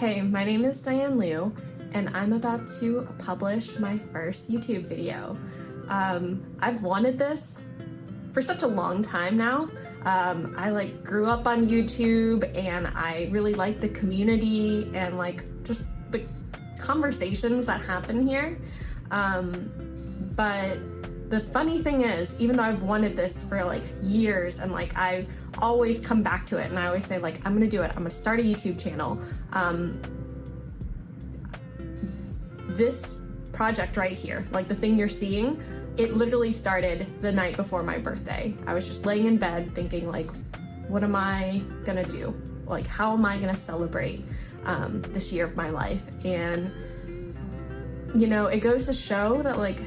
Hey, my name is Diane Liu, and I'm about to publish my first YouTube video. I've wanted this for such a long time now. I grew up on YouTube, and I really like the community and just the conversations that happen here. But the funny thing is, even though I've wanted this for years and I've always come back to it and I always say I'm gonna do it, I'm gonna start a YouTube channel. This project right here, the thing you're seeing, it literally started the night before my birthday. I was just laying in bed thinking what am I gonna do? How am I gonna celebrate this year of my life? And it goes to show that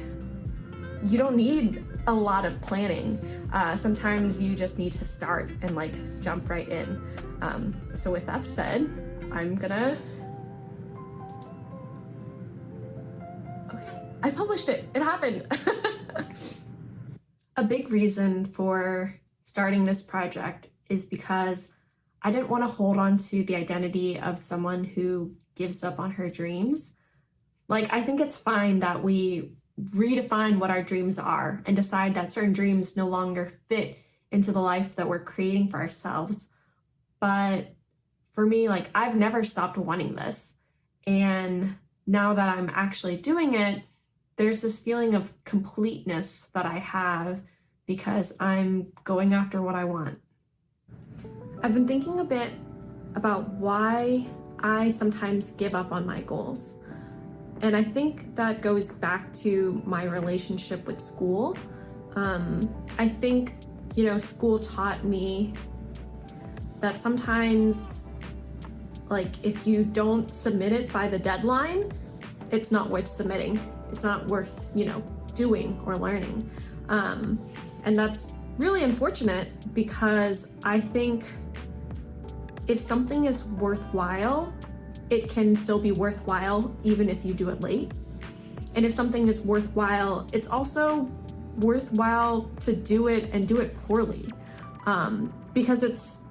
you don't need a lot of planning. Sometimes you just need to start and jump right in. So with that said, I published it. It happened. A big reason for starting this project is because I didn't want to hold on to the identity of someone who gives up on her dreams. I think it's fine that we redefine what our dreams are and decide that certain dreams no longer fit into the life that we're creating for ourselves. But for me, I've never stopped wanting this. And now that I'm actually doing it, there's this feeling of completeness that I have because I'm going after what I want. I've been thinking a bit about why I sometimes give up on my goals. And I think that goes back to my relationship with school. I think, school taught me that sometimes, if you don't submit it by the deadline, it's not worth submitting. It's not worth, doing or learning. And that's really unfortunate because I think if something is worthwhile, it can still be worthwhile even if you do it late. And if something is worthwhile, it's also worthwhile to do it and do it poorly. Because it's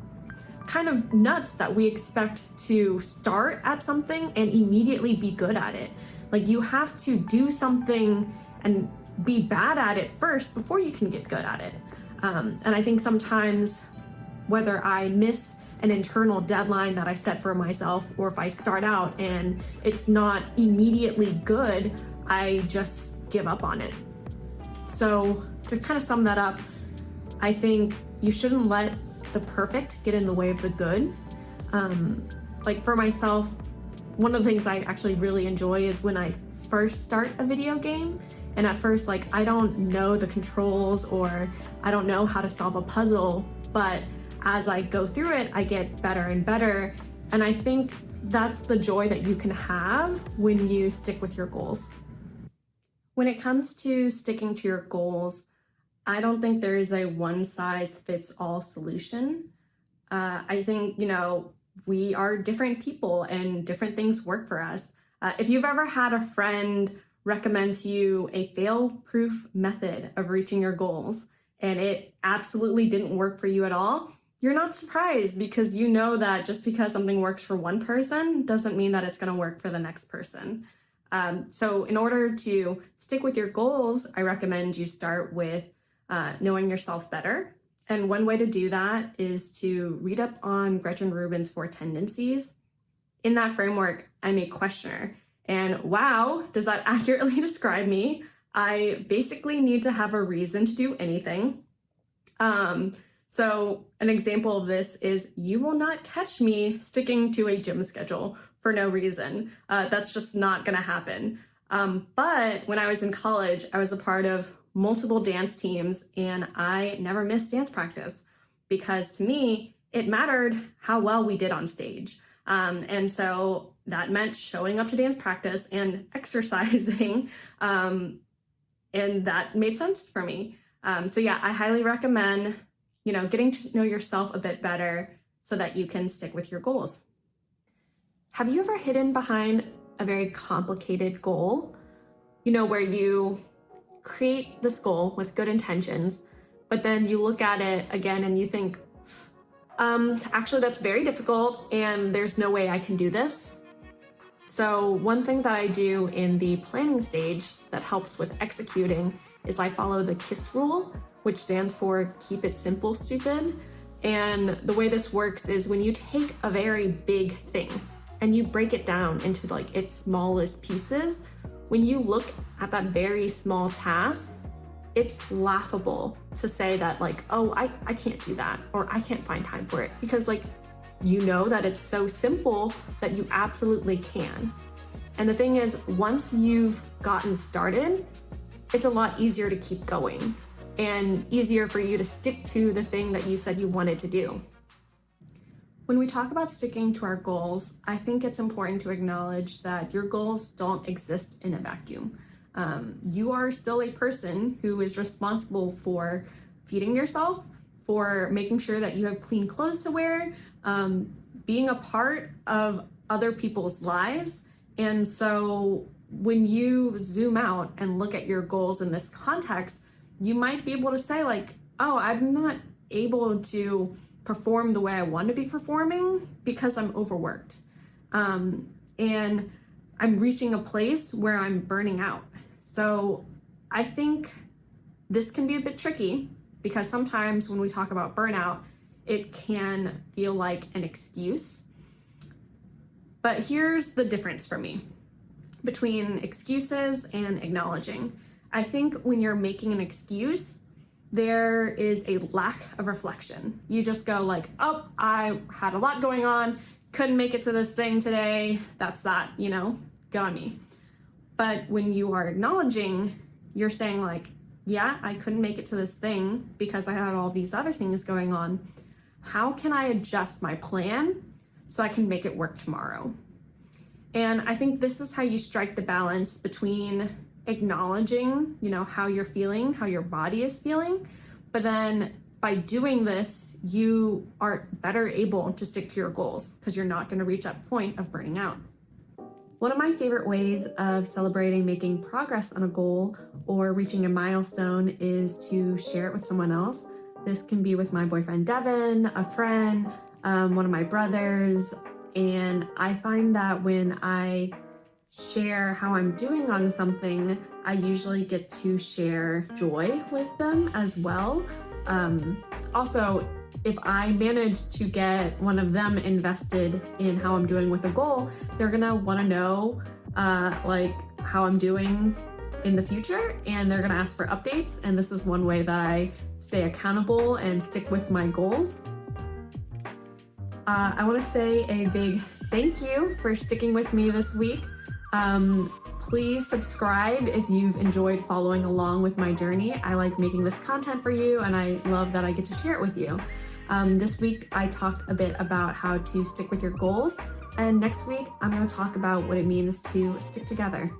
kind of nuts that we expect to start at something and immediately be good at it. You have to do something and be bad at it first before you can get good at it. And I think sometimes whether I miss an internal deadline that I set for myself, or if I start out and it's not immediately good, I just give up on it. So to kind of sum that up, I think you shouldn't let the perfect get in the way of the good. For myself, one of the things I actually really enjoy is when I first start a video game. And at first, I don't know the controls or I don't know how to solve a puzzle, but as I go through it, I get better and better. And I think that's the joy that you can have when you stick with your goals. When it comes to sticking to your goals, I don't think there is a one-size-fits-all solution. I think, we are different people and different things work for us. If you've ever had a friend recommend to you a fail-proof method of reaching your goals and it absolutely didn't work for you at all, you're not surprised because you know that just because something works for one person doesn't mean that it's going to work for the next person. So in order to stick with your goals, I recommend you start with knowing yourself better. And one way to do that is to read up on Gretchen Rubin's 4 tendencies. In that framework, I'm a questioner. And wow, does that accurately describe me? I basically need to have a reason to do anything. So an example of this is you will not catch me sticking to a gym schedule for no reason. That's just not gonna happen. But when I was in college, I was a part of multiple dance teams and I never missed dance practice because to me, it mattered how well we did on stage. And so that meant showing up to dance practice and exercising. And that made sense for me. So yeah, I highly recommend getting to know yourself a bit better so that you can stick with your goals. Have you ever hidden behind a very complicated goal? Where you create this goal with good intentions, but then you look at it again and you think, actually that's very difficult and there's no way I can do this. So one thing that I do in the planning stage that helps with executing is I follow the KISS rule, which stands for keep it simple, stupid. And the way this works is when you take a very big thing and you break it down into like its smallest pieces, when you look at that very small task, it's laughable to say that like, oh, I can't do that, or I can't find time for it, because like, you know that it's so simple that you absolutely can. And the thing is, once you've gotten started, it's a lot easier to keep going and easier for you to stick to the thing that you said you wanted to do. When we talk about sticking to our goals, I think it's important to acknowledge that your goals don't exist in a vacuum. You are still a person who is responsible for feeding yourself, for making sure that you have clean clothes to wear, being a part of other people's lives. And so when you zoom out and look at your goals in this context, you might be able to say like, oh, I'm not able to perform the way I want to be performing because I'm overworked. And I'm reaching a place where I'm burning out. So I think this can be a bit tricky because sometimes when we talk about burnout, it can feel like an excuse. But here's the difference for me between excuses and acknowledging. I think when you're making an excuse, there is a lack of reflection. You just go like, oh, I had a lot going on, couldn't make it to this thing today. That's that, good on me. But when you are acknowledging, you're saying like, yeah, I couldn't make it to this thing because I had all these other things going on. How can I adjust my plan so I can make it work tomorrow? And I think this is how you strike the balance between acknowledging, how you're feeling, how your body is feeling. But then by doing this, you are better able to stick to your goals because you're not going to reach that point of burning out. One of my favorite ways of celebrating making progress on a goal or reaching a milestone is to share it with someone else. This can be with my boyfriend Devin, a friend, one of my brothers, and I find that when I share how I'm doing on something, I usually get to share joy with them as well. Also, if I manage to get one of them invested in how I'm doing with a goal, they're gonna wanna know how I'm doing in the future, and they're gonna ask for updates. And this is one way that I stay accountable and stick with my goals. I wanna say a big thank you for sticking with me this week. Please subscribe if you've enjoyed following along with my journey. I like making this content for you, and I love that I get to share it with you. This week, I talked a bit about how to stick with your goals, and next week, I'm going to talk about what it means to stick together.